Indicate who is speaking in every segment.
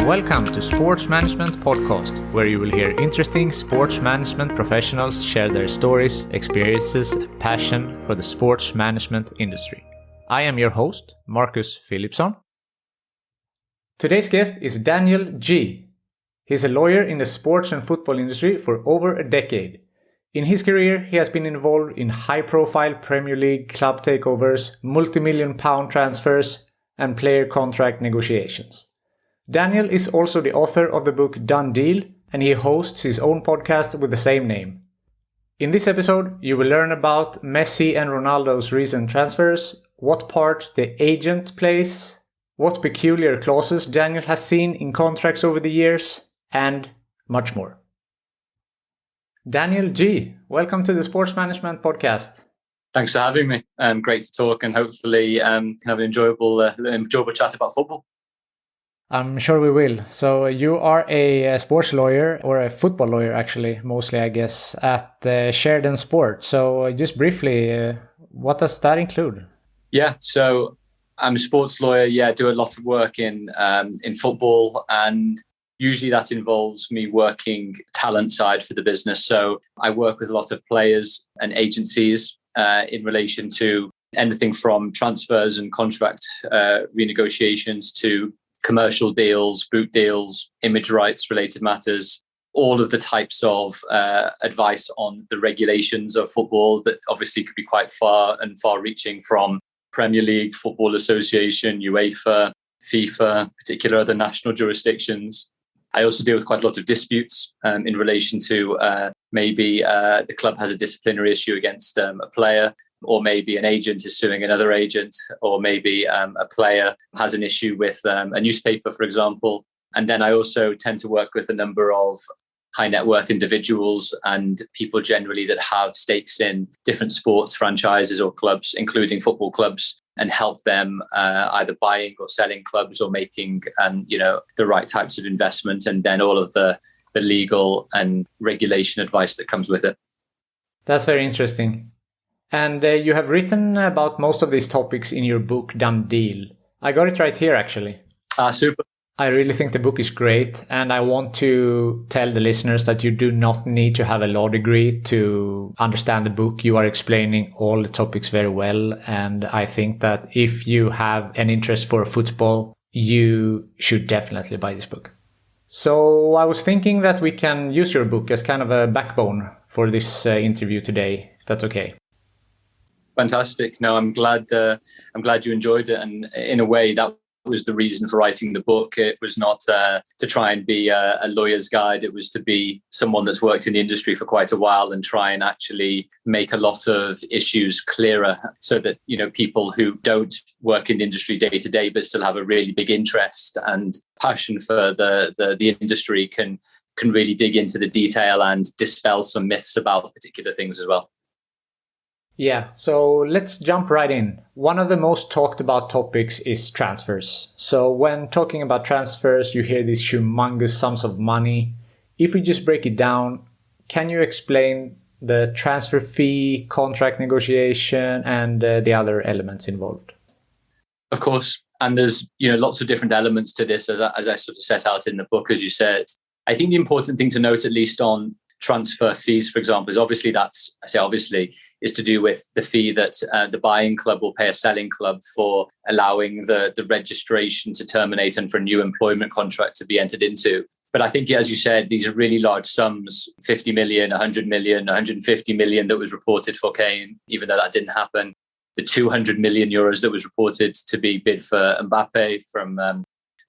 Speaker 1: Welcome to Sports Management Podcast, where you will hear interesting sports management professionals share their stories, experiences, and passion for the sports management industry. I am your host, Marcus Philipsson. Today's guest is Daniel Geey. He's a lawyer in the sports and football industry for over a decade. In his career, he has been involved in high-profile Premier League club takeovers, multi-million-pound transfers, and player contract negotiations. Daniel is also the author of the book Done Deal, and he hosts his own podcast with the same name. In this episode, you will learn about Messi and Ronaldo's recent transfers, what part the agent plays, what peculiar clauses Daniel has seen in contracts over the years, and much more. Daniel Geey, welcome to the Sports Management Podcast.
Speaker 2: Thanks for having me. Great to talk and hopefully have an enjoyable chat about football.
Speaker 1: I'm sure we will. So you are a sports lawyer, or a football lawyer actually, mostly I guess, at Sheridans Sport. So just briefly, what does that include?
Speaker 2: Yeah, so I'm a sports lawyer. Yeah, I do a lot of work in football, and usually that involves me working talent side for the business. So I work with a lot of players and agencies in relation to anything from transfers and contract renegotiations to commercial deals, boot deals, image rights related matters, all of the types of advice on the regulations of football that obviously could be quite far reaching, from Premier League, Football Association, UEFA, FIFA, particular other national jurisdictions. I also deal with quite a lot of disputes in relation to maybe the club has a disciplinary issue against a player, or maybe an agent is suing another agent, or maybe a player has an issue with a newspaper, for example. And then I also tend to work with a number of high net worth individuals and people generally that have stakes in different sports franchises or clubs, including football clubs, and help them either buying or selling clubs or making the right types of investment, and then all of the legal and regulation advice that comes with it.
Speaker 1: That's very interesting. And you have written about most of these topics in your book, Done Deal. I got it right here, actually.
Speaker 2: Super.
Speaker 1: I really think the book is great. And I want to tell the listeners that you do not need to have a law degree to understand the book. You are explaining all the topics very well. And I think that if you have an interest for football, you should definitely buy this book. So I was thinking that we can use your book as kind of a backbone for this interview today, if that's okay.
Speaker 2: Fantastic. No, I'm glad you enjoyed it. And in a way, that was the reason for writing the book. It was not to try and be a lawyer's guide. It was to be someone that's worked in the industry for quite a while and try and actually make a lot of issues clearer, so that, people who don't work in the industry day to day, but still have a really big interest and passion for the industry can really dig into the detail and dispel some myths about particular things as well.
Speaker 1: Yeah, so let's jump right in. One of the most talked about topics is transfers. So when talking about transfers, you hear these humongous sums of money. If we just break it down, can you explain the transfer fee, contract negotiation, and the other elements involved?
Speaker 2: Of course. And there's, lots of different elements to this, as I sort of set out in the book, as you said. I think the important thing to note, at least on transfer fees, for example, is obviously is to do with the fee that the buying club will pay a selling club for allowing the registration to terminate and for a new employment contract to be entered into. But I think, as you said, these are really large sums, 50 million, 100 million, 150 million that was reported for Kane, even though that didn't happen. The 200 million euros that was reported to be bid for Mbappe from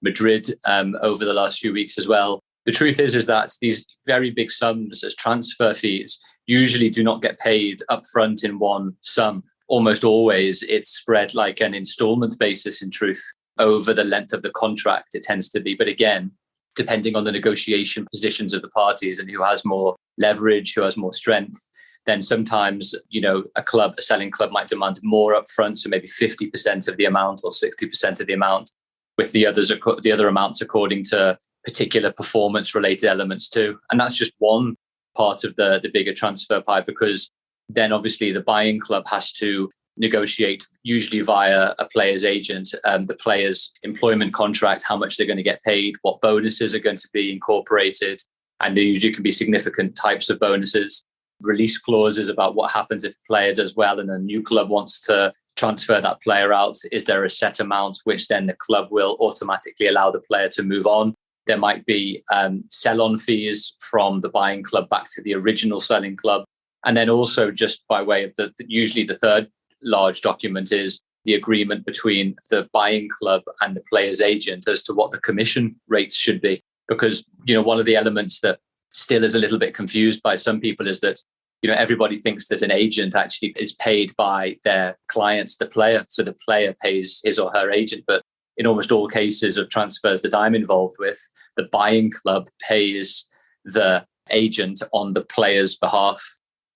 Speaker 2: Madrid over the last few weeks as well. The truth is that these very big sums as transfer fees usually do not get paid upfront in one sum. Almost always it's spread like an installment basis, in truth, over the length of the contract. It tends to be. But again, depending on the negotiation positions of the parties and who has more leverage, who has more strength, then sometimes, a selling club might demand more upfront, so maybe 50% of the amount or 60% of the amount, with the other amounts according to particular performance related elements too. And that's just one part of the bigger transfer pie, because then obviously the buying club has to negotiate, usually via a player's agent, the player's employment contract, how much they're going to get paid, what bonuses are going to be incorporated. And there usually can be significant types of bonuses. Release clauses about what happens if a player does well and a new club wants to transfer that player out. Is there a set amount which then the club will automatically allow the player to move on? There might be sell-on fees from the buying club back to the original selling club. And then also, just by way of usually the third large document is the agreement between the buying club and the player's agent as to what the commission rates should be. Because, one of the elements that still is a little bit confused by some people is that, everybody thinks that an agent actually is paid by their clients, the player. So the player pays his or her agent. But in almost all cases of transfers that I'm involved with, the buying club pays the agent on the player's behalf,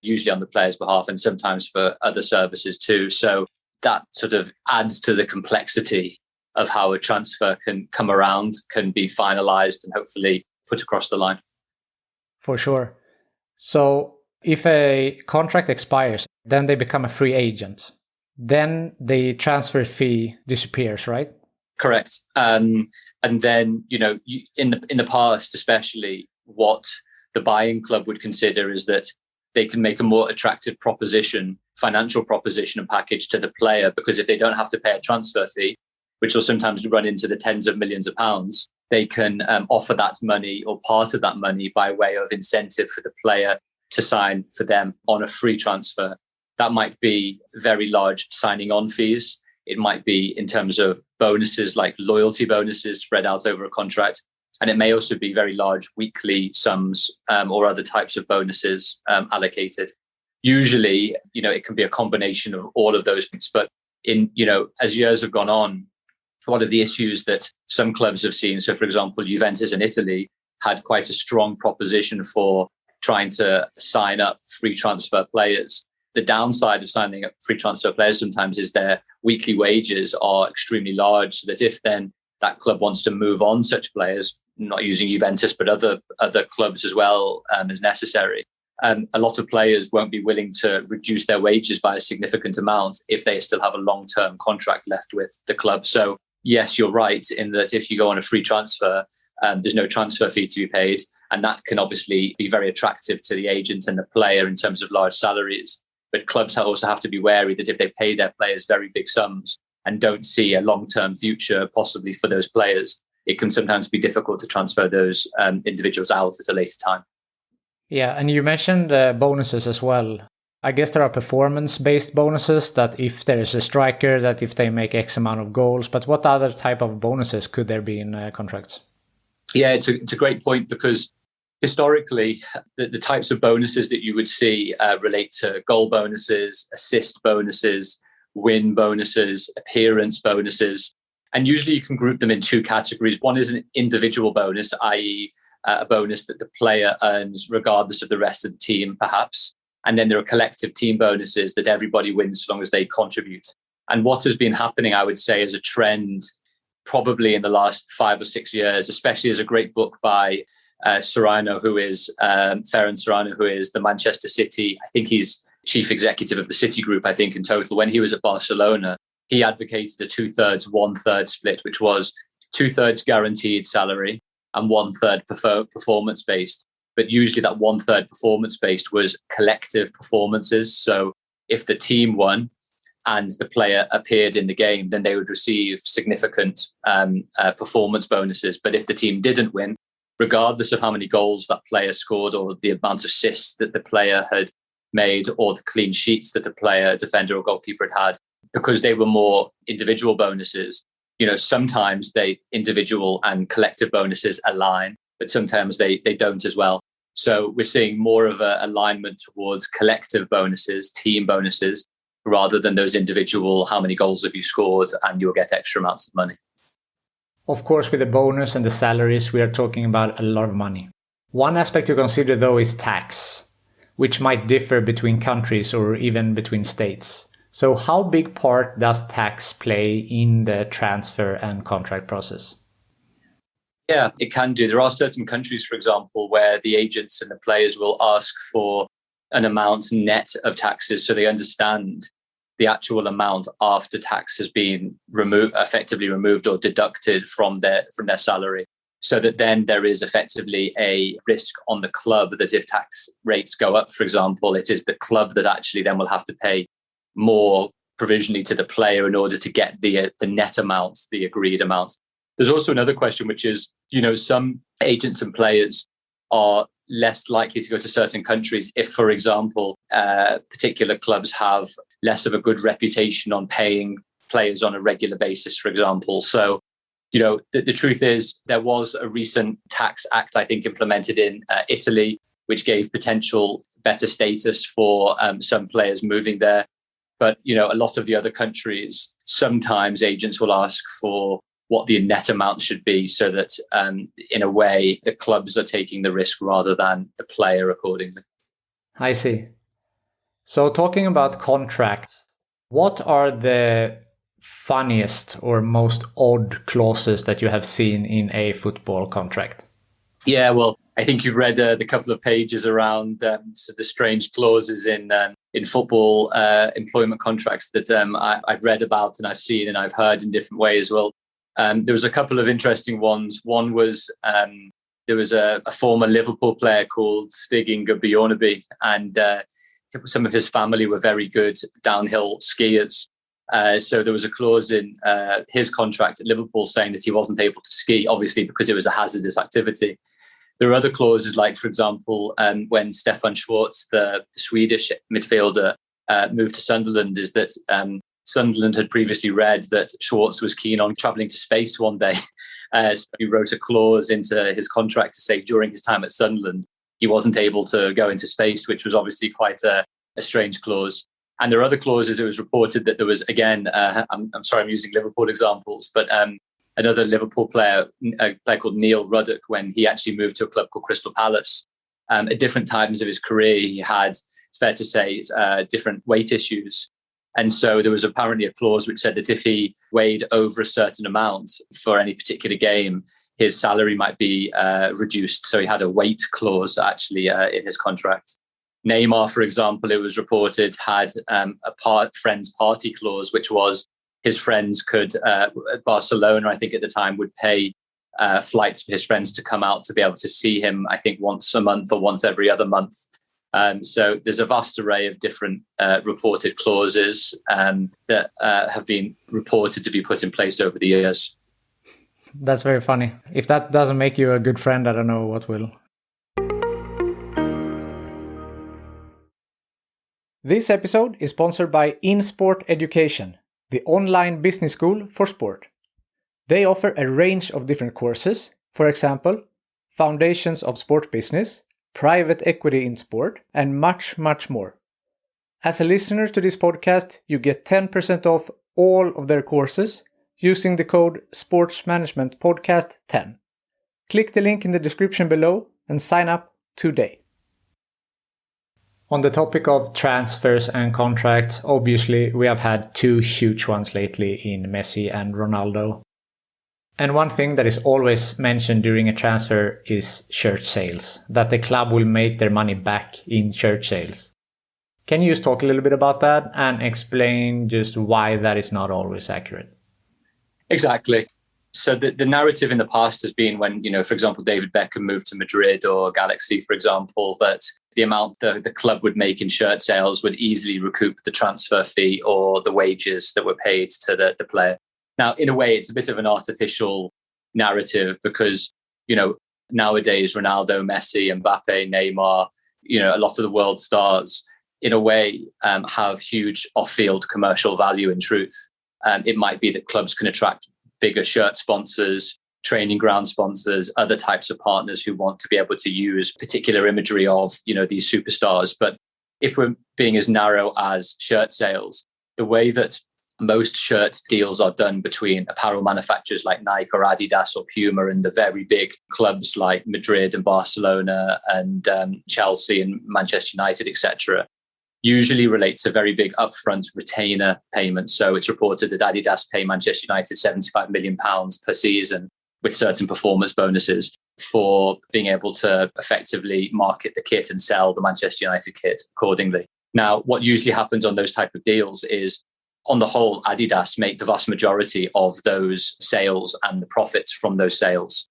Speaker 2: usually on the player's behalf, and sometimes for other services too. So that sort of adds to the complexity of how a transfer can come around, can be finalized and hopefully put across the line.
Speaker 1: For sure. So if a contract expires, then they become a free agent. Then the transfer fee disappears, right?
Speaker 2: Correct. And then, in the past, especially, what the buying club would consider is that they can make a more attractive proposition, financial proposition and package to the player, because if they don't have to pay a transfer fee, which will sometimes run into the tens of millions of pounds, they can offer that money or part of that money by way of incentive for the player to sign for them on a free transfer. That might be very large signing on fees. It might be in terms of bonuses like loyalty bonuses spread out over a contract. And it may also be very large weekly sums or other types of bonuses allocated. Usually, it can be a combination of all of those things. But as years have gone on, one of the issues that some clubs have seen, so for example, Juventus in Italy had quite a strong proposition for trying to sign up free transfer players. The downside of signing up free transfer players sometimes is their weekly wages are extremely large, so that if then that club wants to move on such players, not using Juventus, but other clubs as well as necessary, a lot of players won't be willing to reduce their wages by a significant amount if they still have a long-term contract left with the club. So yes, you're right in that if you go on a free transfer, there's no transfer fee to be paid. And that can obviously be very attractive to the agent and the player in terms of large salaries. But clubs also have to be wary that if they pay their players very big sums and don't see a long-term future possibly for those players, it can sometimes be difficult to transfer those individuals out at a later time.
Speaker 1: Yeah, and you mentioned bonuses as well. I guess there are performance-based bonuses that if there is a striker, that if they make X amount of goals, but what other type of bonuses could there be in contracts?
Speaker 2: Yeah, it's a great point, because historically, the types of bonuses that you would see relate to goal bonuses, assist bonuses, win bonuses, appearance bonuses. And usually you can group them in two categories. One is an individual bonus, i.e. a bonus that the player earns regardless of the rest of the team, perhaps. And then there are collective team bonuses that everybody wins so long as they contribute. And what has been happening, I would say, is a trend probably in the last 5 or 6 years, especially as a great book by Serrano, who is Ferran Serrano, who is the Manchester City. I think he's chief executive of the City Group, I think, in total. When he was at Barcelona, he advocated a 2/3, 1/3 split, which was 2/3 guaranteed salary and 1/3 performance-based. But usually that 1/3 performance-based was collective performances. So if the team won and the player appeared in the game, then they would receive significant performance bonuses. But if the team didn't win, regardless of how many goals that player scored or the amount of assists that the player had made or the clean sheets that the player, defender or goalkeeper had, because they were more individual bonuses, sometimes they individual and collective bonuses align, but sometimes they don't as well. So we're seeing more of an alignment towards collective bonuses, team bonuses, rather than those individual, how many goals have you scored and you'll get extra amounts of money.
Speaker 1: Of course, with the bonus and the salaries, we are talking about a lot of money. One aspect to consider, though, is tax, which might differ between countries or even between states. So how big part does tax play in the transfer and contract process?
Speaker 2: Yeah, it can do. There are certain countries, for example, where the agents and the players will ask for an amount net of taxes, so they understand the actual amount after tax has been effectively removed or deducted from their salary. So that then there is effectively a risk on the club that if tax rates go up, for example, it is the club that actually then will have to pay more provisionally to the player in order to get the net amount, the agreed amount. There's also another question, which is, some agents and players are less likely to go to certain countries if, for example, particular clubs have less of a good reputation on paying players on a regular basis, for example. So, the truth is there was a recent tax act, I think, implemented in Italy, which gave potential better status for some players moving there. But, a lot of the other countries, sometimes agents will ask for what the net amount should be so that, in a way, the clubs are taking the risk rather than the player accordingly.
Speaker 1: I see. So talking about contracts, what are the funniest or most odd clauses that you have seen in a football contract?
Speaker 2: Yeah, well, I think you've read the couple of pages around the strange clauses in football employment contracts that I've read about and I've seen and I've heard in different ways. Well, there was a couple of interesting ones. One was there was a former Liverpool player called Stig Inge Bjorneby, and some of his family were very good downhill skiers. So there was a clause in his contract at Liverpool saying that he wasn't able to ski, obviously because it was a hazardous activity. There are other clauses, like, for example, when Stefan Schwarz, the Swedish midfielder, moved to Sunderland, is that Sunderland had previously read that Schwarz was keen on travelling to space one day. So he wrote a clause into his contract to say during his time at Sunderland, he wasn't able to go into space, which was obviously quite a strange clause. And there are other clauses. It was reported that there was, again, I'm sorry, I'm using Liverpool examples, but another Liverpool player, a player called Neil Ruddock, when he actually moved to a club called Crystal Palace, at different times of his career, he had, it's fair to say, different weight issues. And so there was apparently a clause which said that if he weighed over a certain amount for any particular game, his salary might be reduced. So he had a weight clause actually in his contract. Neymar, for example, it was reported, had a friends party clause, which was his friends could, Barcelona, I think at the time, would pay flights for his friends to come out to be able to see him, I think, once a month or once every other month. So there's a vast array of different reported clauses that have been reported to be put in place over the years.
Speaker 1: That's very funny. If that doesn't make you a good friend, I don't know what will. This episode is sponsored by Insport Education, the online business school for sport. They offer a range of different courses, for example, Foundations of Sport Business, Private Equity in Sport, and much, much more. As a listener to this podcast, you get 10% off all of their courses using the code SportsManagementPodcast10. Click the link in the description below and sign up today. On the topic of transfers and contracts, obviously we have had two huge ones lately in Messi and Ronaldo. And one thing that is always mentioned during a transfer is shirt sales, that the club will make their money back in shirt sales. Can you just talk a little bit about that and explain just why that is not always accurate?
Speaker 2: Exactly. So the narrative in the past has been when, for example, David Beckham moved to Madrid or Galaxy, for example, that the amount the club would make in shirt sales would easily recoup the transfer fee or the wages that were paid to the player. Now, in a way, it's a bit of an artificial narrative because, nowadays, Ronaldo, Messi, Mbappe, Neymar, a lot of the world stars, in a way, have huge off-field commercial value in truth. It might be that clubs can attract bigger shirt sponsors, training ground sponsors, other types of partners who want to be able to use particular imagery of, these superstars. But if we're being as narrow as shirt sales, the way that most shirt deals are done between apparel manufacturers like Nike or Adidas or Puma and the very big clubs like Madrid and Barcelona and Chelsea and Manchester United, etc., usually relate to very big upfront retainer payments. So it's reported that Adidas pay Manchester United £75 million per season with certain performance bonuses for being able to effectively market the kit and sell the Manchester United kit accordingly. Now, what usually happens on those type of deals is on the whole, Adidas make the vast majority of those sales and the profits from those sales.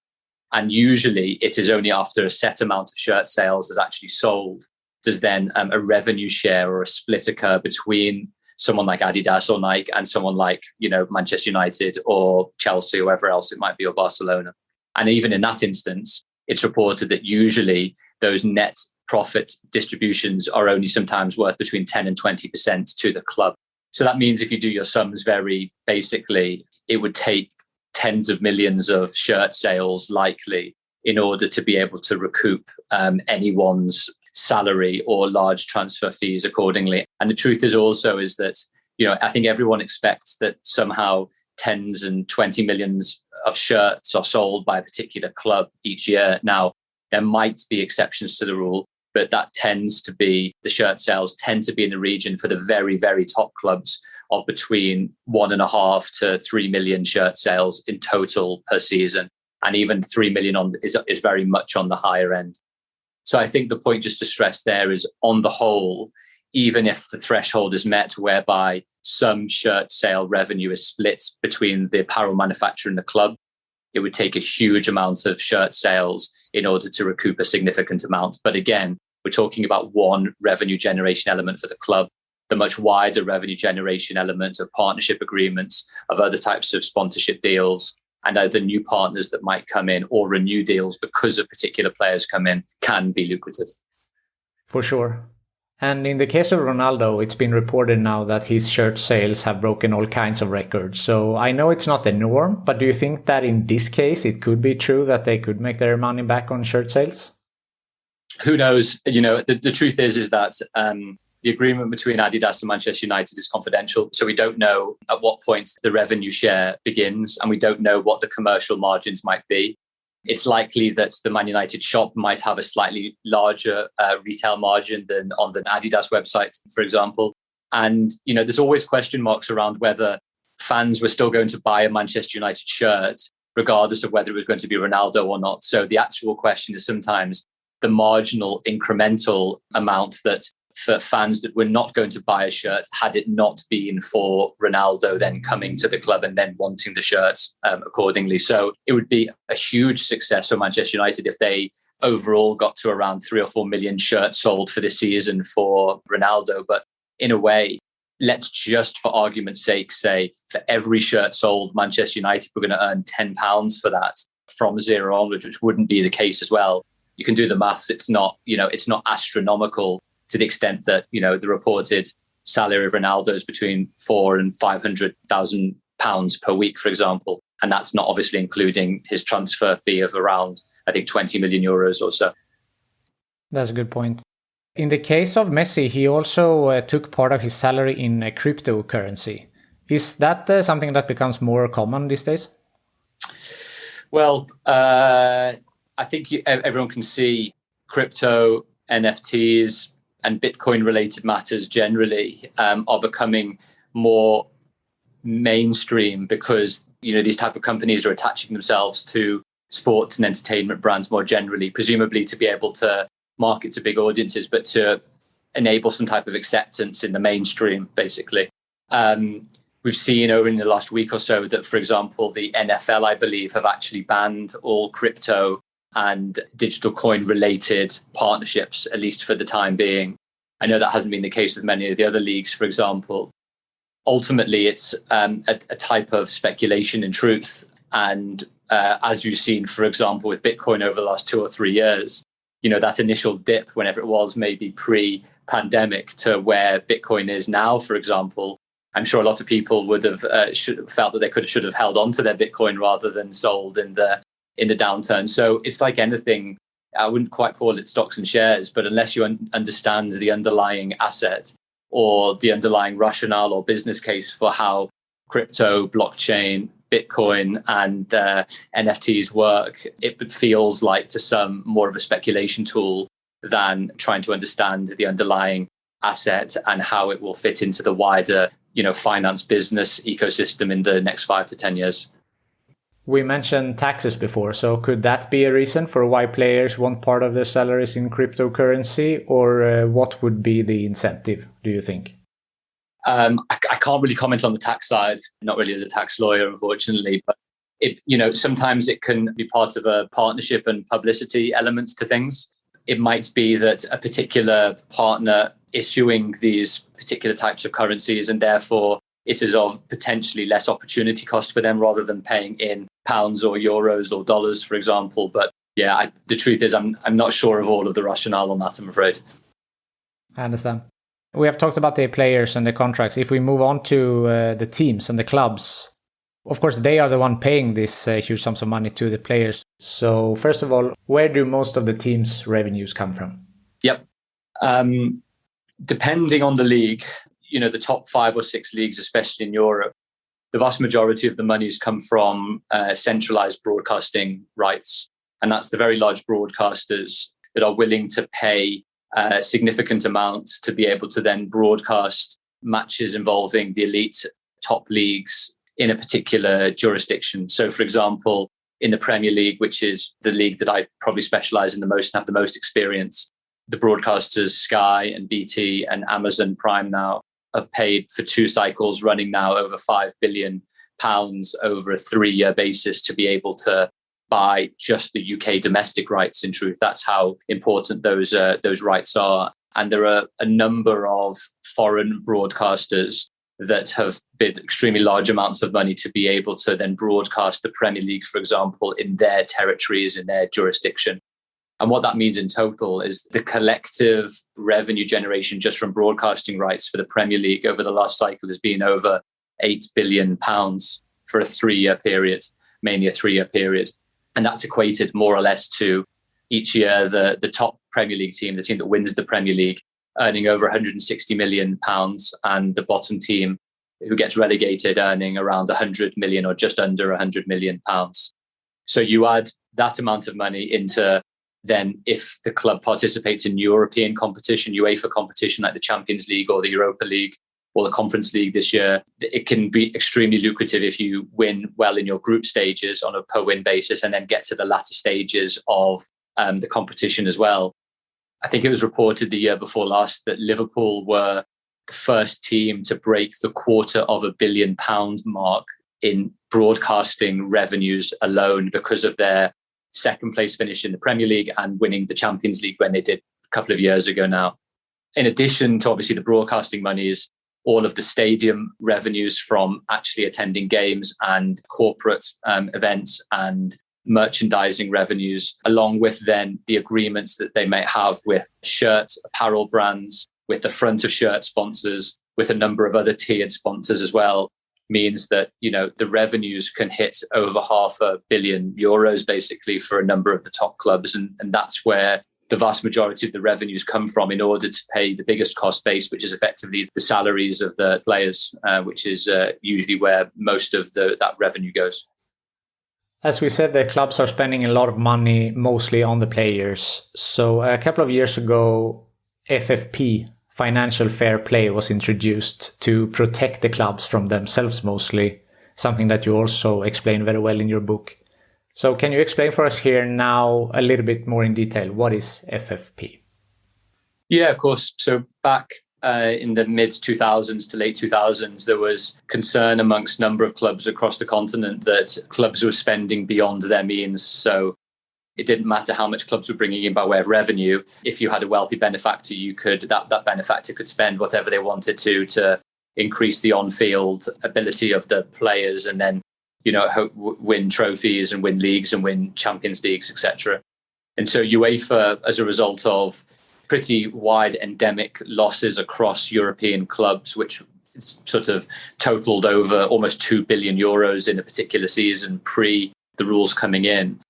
Speaker 2: And usually it is only after a set amount of shirt sales is actually sold does then a revenue share or a split occur between someone like Adidas or Nike and someone like, Manchester United or Chelsea, or whoever else it might be, or Barcelona. And even in that instance, it's reported that usually those net profit distributions are only sometimes worth between 10 and 20% to the club. So that means if you do your sums very basically, it would take tens of millions of shirt sales likely in order to be able to recoup anyone's salary or large transfer fees accordingly. And the truth is that, I think everyone expects that somehow tens and 20 millions of shirts are sold by a particular club each year. Now, there might be exceptions to the rule, but the shirt sales tend to be in the region for the very, very top clubs of between 1.5 to 3 million shirt sales in total per season. And even 3 million is very much on the higher end. So I think the point just to stress there is, on the whole, even if the threshold is met whereby some shirt sale revenue is split between the apparel manufacturer and the club, it would take a huge amount of shirt sales in order to recoup a significant amount. But again, we're talking about one revenue generation element for the club. The much wider revenue generation element of partnership agreements, of other types of sponsorship deals, and other new partners that might come in or renew deals because of particular players come in, can be lucrative.
Speaker 1: For sure. And in the case of Ronaldo, it's been reported now that his shirt sales have broken all kinds of records. So I know it's not the norm, but do you think that in this case it could be true that they could make their money back on shirt sales?
Speaker 2: Who knows? The truth is that the agreement between Adidas and Manchester United is confidential. So we don't know at what point the revenue share begins, and we don't know what the commercial margins might be. It's likely that the Man United shop might have a slightly larger retail margin than on the Adidas website, for example. And, there's always question marks around whether fans were still going to buy a Manchester United shirt, regardless of whether it was going to be Ronaldo or not. So the actual question is sometimes the marginal incremental amount that for fans that were not going to buy a shirt, had it not been for Ronaldo then coming to the club and then wanting the shirts accordingly. So it would be a huge success for Manchester United if they overall got to around 3 or 4 million shirts sold for this season for Ronaldo. But in a way, let's just for argument's sake say for every shirt sold, Manchester United were going to earn £10 for that from zero onwards, which wouldn't be the case as well. You can do the maths. It's not astronomical to the extent that, the reported salary of Ronaldo is between £400,000 and £500,000 per week, for example. And that's not obviously including his transfer fee of around, I think, 20 million euros or so.
Speaker 1: That's a good point. In the case of Messi, he also took part of his salary in a cryptocurrency. Is that something that becomes more common these days?
Speaker 2: Well, I think everyone can see crypto, NFTs, and Bitcoin-related matters generally are becoming more mainstream because, these type of companies are attaching themselves to sports and entertainment brands more generally, presumably to be able to market to big audiences, but to enable some type of acceptance in the mainstream, basically. We've seen over in the last week or so that, for example, the NFL, I believe, have actually banned all crypto and digital coin related partnerships, at least for the time being. I know that hasn't been the case with many of the other leagues, for example. Ultimately, it's a type of speculation in truth. And as you've seen, for example, with Bitcoin over the last 2 or 3 years, that initial dip, whenever it was, maybe pre-pandemic, to where Bitcoin is now, for example, I'm sure a lot of people would have felt that they should have held on to their Bitcoin rather than sold in the downturn. So it's like anything. I wouldn't quite call it stocks and shares, but unless you understand the underlying asset or the underlying rationale or business case for how crypto, blockchain, Bitcoin and NFTs work, it feels like to some more of a speculation tool than trying to understand the underlying asset and how it will fit into the wider, finance business ecosystem in the next 5 to 10 years.
Speaker 1: We mentioned taxes before, so could that be a reason for why players want part of their salaries in cryptocurrency, or what would be the incentive, do you think?
Speaker 2: I can't really comment on the tax side, not really as a tax lawyer, unfortunately, but sometimes it can be part of a partnership and publicity elements to things. It might be that a particular partner issuing these particular types of currencies, and therefore it is of potentially less opportunity cost for them rather than paying in pounds or euros or dollars, for example. But yeah, the truth is I'm not sure of all of the rationale on that, I'm afraid.
Speaker 1: I understand. We have talked about the players and the contracts. If we move on to the teams and the clubs, of course, they are the one paying this huge sums of money to the players. So first of all, where do most of the teams' revenues come from?
Speaker 2: Yep. Depending on the league, the top 5 or 6 leagues, especially in Europe, the vast majority of the monies come from centralized broadcasting rights. And that's the very large broadcasters that are willing to pay significant amounts to be able to then broadcast matches involving the elite top leagues in a particular jurisdiction. So, for example, in the Premier League, which is the league that I probably specialize in the most and have the most experience, the broadcasters Sky and BT and Amazon Prime now have paid for 2 cycles running now over £5 billion over a 3-year basis to be able to buy just the UK domestic rights. In truth, that's how important those rights are. And there are a number of foreign broadcasters that have bid extremely large amounts of money to be able to then broadcast the Premier League, for example, in their territories, in their jurisdiction. And what that means in total is the collective revenue generation just from broadcasting rights for the Premier League over the last cycle has been over £8 billion for a 3-year period, mainly a 3-year period. And that's equated more or less to each year the top Premier League team, the team that wins the Premier League, earning over £160 million, and the bottom team who gets relegated earning around 100 million or just under 100 million pounds. So you add that amount of money into then if the club participates in European competition, UEFA competition like the Champions League or the Europa League or the Conference League this year, it can be extremely lucrative if you win well in your group stages on a per win basis and then get to the latter stages of the competition as well. I think it was reported the year before last that Liverpool were the first team to break the £250 million mark in broadcasting revenues alone because of their second place finish in the Premier League and winning the Champions League when they did a couple of years ago now. In addition to obviously the broadcasting monies, all of the stadium revenues from actually attending games and corporate events and merchandising revenues, along with then the agreements that they may have with shirt, apparel brands, with the front of shirt sponsors, with a number of other tiered sponsors as well, means that, the revenues can hit over €500 million basically for a number of the top clubs. And that's where the vast majority of the revenues come from in order to pay the biggest cost base, which is effectively the salaries of the players, which is usually where most of that revenue goes.
Speaker 1: As we said, the clubs are spending a lot of money, mostly on the players. So a couple of years ago, FFP, financial fair play, was introduced to protect the clubs from themselves mostly, something that you also explain very well in your book. So can you explain for us here now a little bit more in detail, what is FFP?
Speaker 2: Yeah, of course. So back in the mid-2000s to late 2000s, there was concern amongst a number of clubs across the continent that clubs were spending beyond their means. So it didn't matter how much clubs were bringing in by way of revenue. If you had a wealthy benefactor, that benefactor could spend whatever they wanted to increase the on-field ability of the players and then, win trophies and win leagues and win Champions Leagues, etc. And so UEFA, as a result of pretty wide endemic losses across European clubs, which sort of totaled over almost €2 billion in a particular season pre the rules coming in,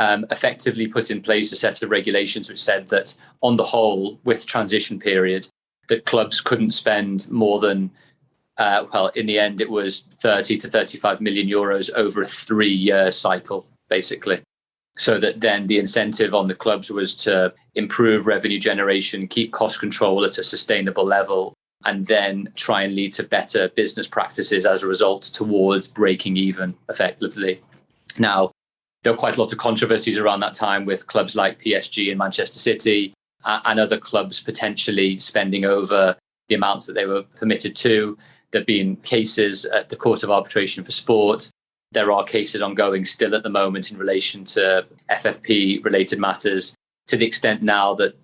Speaker 2: effectively put in place a set of regulations which said that on the whole, with transition period, that clubs couldn't spend more than, in the end, it was 30 to 35 million euros over a 3-year cycle, basically. So that then the incentive on the clubs was to improve revenue generation, keep cost control at a sustainable level, and then try and lead to better business practices as a result towards breaking even effectively. Now, there were quite a lot of controversies around that time with clubs like PSG and Manchester City and other clubs potentially spending over the amounts that they were permitted to. There have been cases at the Court of Arbitration for Sport. There are cases ongoing still at the moment in relation to FFP related matters, to the extent now that,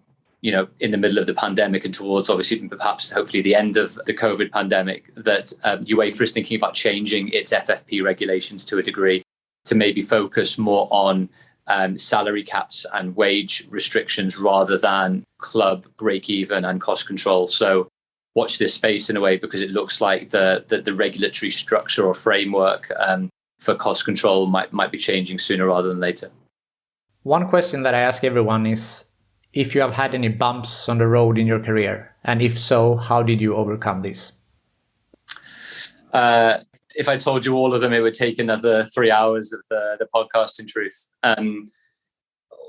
Speaker 2: in the middle of the pandemic and towards obviously perhaps hopefully the end of the COVID pandemic, that UEFA is thinking about changing its FFP regulations to a degree to maybe focus more on salary caps and wage restrictions rather than club break even and cost control. So watch this space in a way, because it looks like the regulatory structure or framework for cost control might be changing sooner rather than later.
Speaker 1: One question that I ask everyone is if you have had any bumps on the road in your career, and if so, how did you overcome this?
Speaker 2: If I told you all of them, it would take another 3 hours of the podcast, in truth.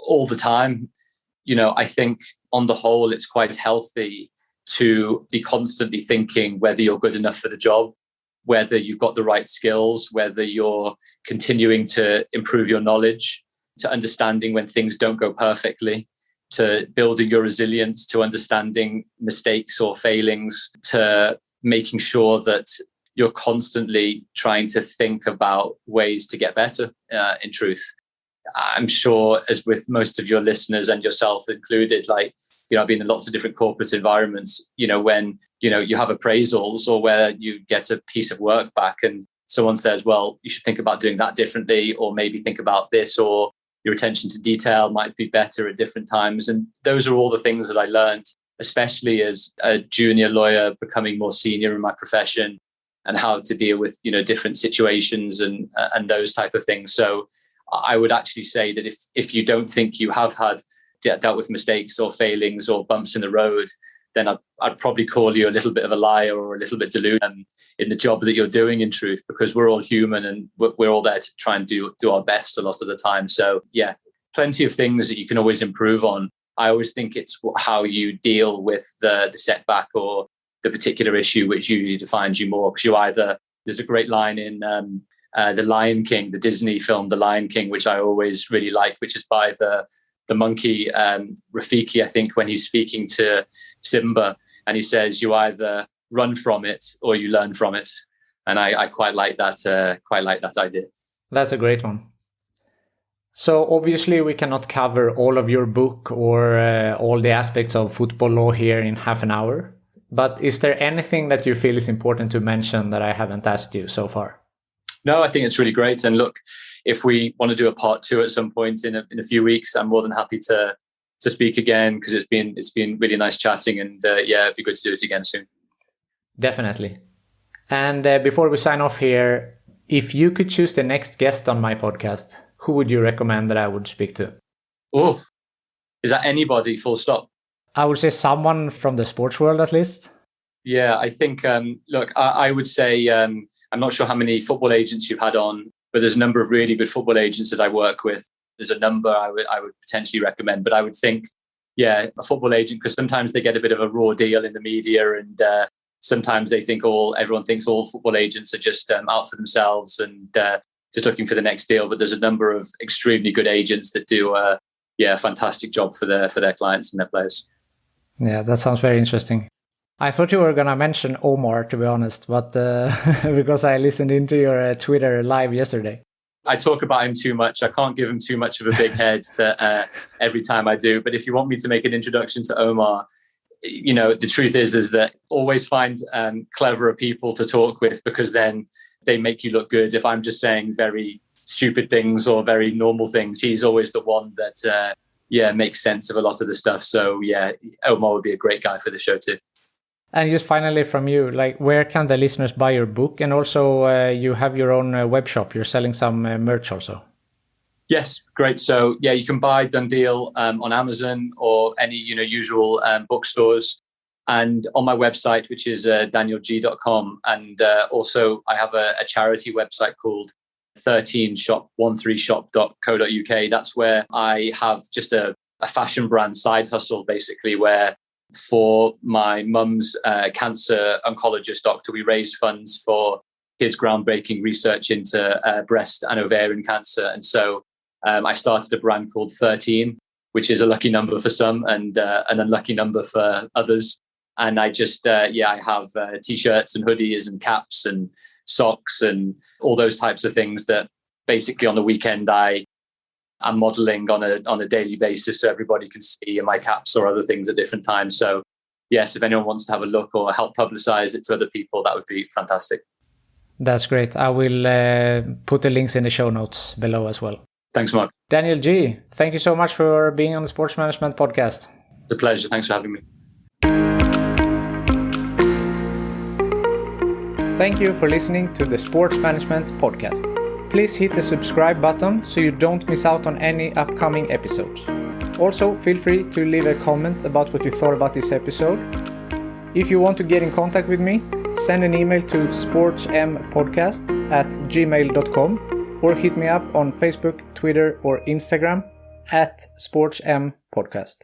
Speaker 2: All the time, I think on the whole, it's quite healthy to be constantly thinking whether you're good enough for the job, whether you've got the right skills, whether you're continuing to improve your knowledge, to understanding when things don't go perfectly, to building your resilience, to understanding mistakes or failings, to making sure that you're constantly trying to think about ways to get better, in truth. I'm sure, as with most of your listeners and yourself included, I've been in lots of different corporate environments, when, you have appraisals or where you get a piece of work back and someone says, well, you should think about doing that differently, or maybe think about this, or your attention to detail might be better at different times. And those are all the things that I learned, especially as a junior lawyer, becoming more senior in my profession, and how to deal with, different situations and those type of things. So I would actually say that if you don't think you have dealt with mistakes or failings or bumps in the road, then I'd probably call you a little bit of a liar or a little bit deluded in the job that you're doing, in truth, because we're all human and we're all there to try and do our best a lot of the time. So yeah, plenty of things that you can always improve on. I always think it's how you deal with the setback or the particular issue which usually defines you more, because there's a great line in The Lion King, the Disney film The Lion King, which I always really like, which is by the monkey Rafiki, I think, when he's speaking to Simba, and he says, you either run from it or you learn from it. And I quite like that idea.
Speaker 1: That's a great one. So obviously we cannot cover all of your book or all the aspects of football law here in half an hour. But is there anything that you feel is important to mention that I haven't asked you so far?
Speaker 2: No, I think it's really great. And look, if we want to do a part 2 at some point in a few weeks, I'm more than happy to speak again, because it's been really nice chatting, and it'd be good to do it again soon.
Speaker 1: Definitely. And before we sign off here, if you could choose the next guest on my podcast, who would you recommend that I would speak to?
Speaker 2: Oh, is that anybody, full stop?
Speaker 1: I would say someone from the sports world, at least.
Speaker 2: Yeah, I think, I would say, I'm not sure how many football agents you've had on, but there's a number of really good football agents that I work with. There's a number I would potentially recommend, but I would think, a football agent, because sometimes they get a bit of a raw deal in the media, and sometimes they think everyone thinks all football agents are just out for themselves and just looking for the next deal. But there's a number of extremely good agents that do a fantastic job for their clients and their players.
Speaker 1: Yeah, that sounds very interesting. I thought you were going to mention Omar, to be honest, but because I listened into your Twitter live yesterday.
Speaker 2: I talk about him too much. I can't give him too much of a big head that every time I do. But if you want me to make an introduction to Omar, the truth is that always find cleverer people to talk with, because then they make you look good. If I'm just saying very stupid things or very normal things, he's always the one that makes sense of a lot of the stuff. So Omar would be a great guy for the show too.
Speaker 1: And just finally from you, where can the listeners buy your book? And also you have your own web shop. You're selling some merch also.
Speaker 2: Yes, great. So you can buy Done Deal on Amazon or any usual bookstores, and on my website, which is danielgeey.com. And also I have a charity website called 13shop13shop.co.uk. That's where I have just a fashion brand side hustle, basically, where for my mum's cancer oncologist doctor, we raised funds for his groundbreaking research into breast and ovarian cancer. And so I started a brand called 13, which is a lucky number for some and an unlucky number for others. And I just, I have t-shirts and hoodies and caps and socks and all those types of things that basically on the weekend I'm modeling on a daily basis so everybody can see my caps or other things at different times. So yes, if anyone wants to have a look or help publicize it to other people, that would be fantastic.
Speaker 1: That's great. I will put the links in the show notes below as well.
Speaker 2: Thanks, Mark.
Speaker 1: Daniel Geey, thank you so much for being on the Sports Management Podcast.
Speaker 2: It's a pleasure. Thanks for having me.
Speaker 1: Thank you for listening to the Sports Management Podcast. Please hit the subscribe button so you don't miss out on any upcoming episodes. Also, feel free to leave a comment about what you thought about this episode. If you want to get in contact with me, send an email to sportsmpodcast@gmail.com or hit me up on Facebook, Twitter or Instagram @sportsmpodcast.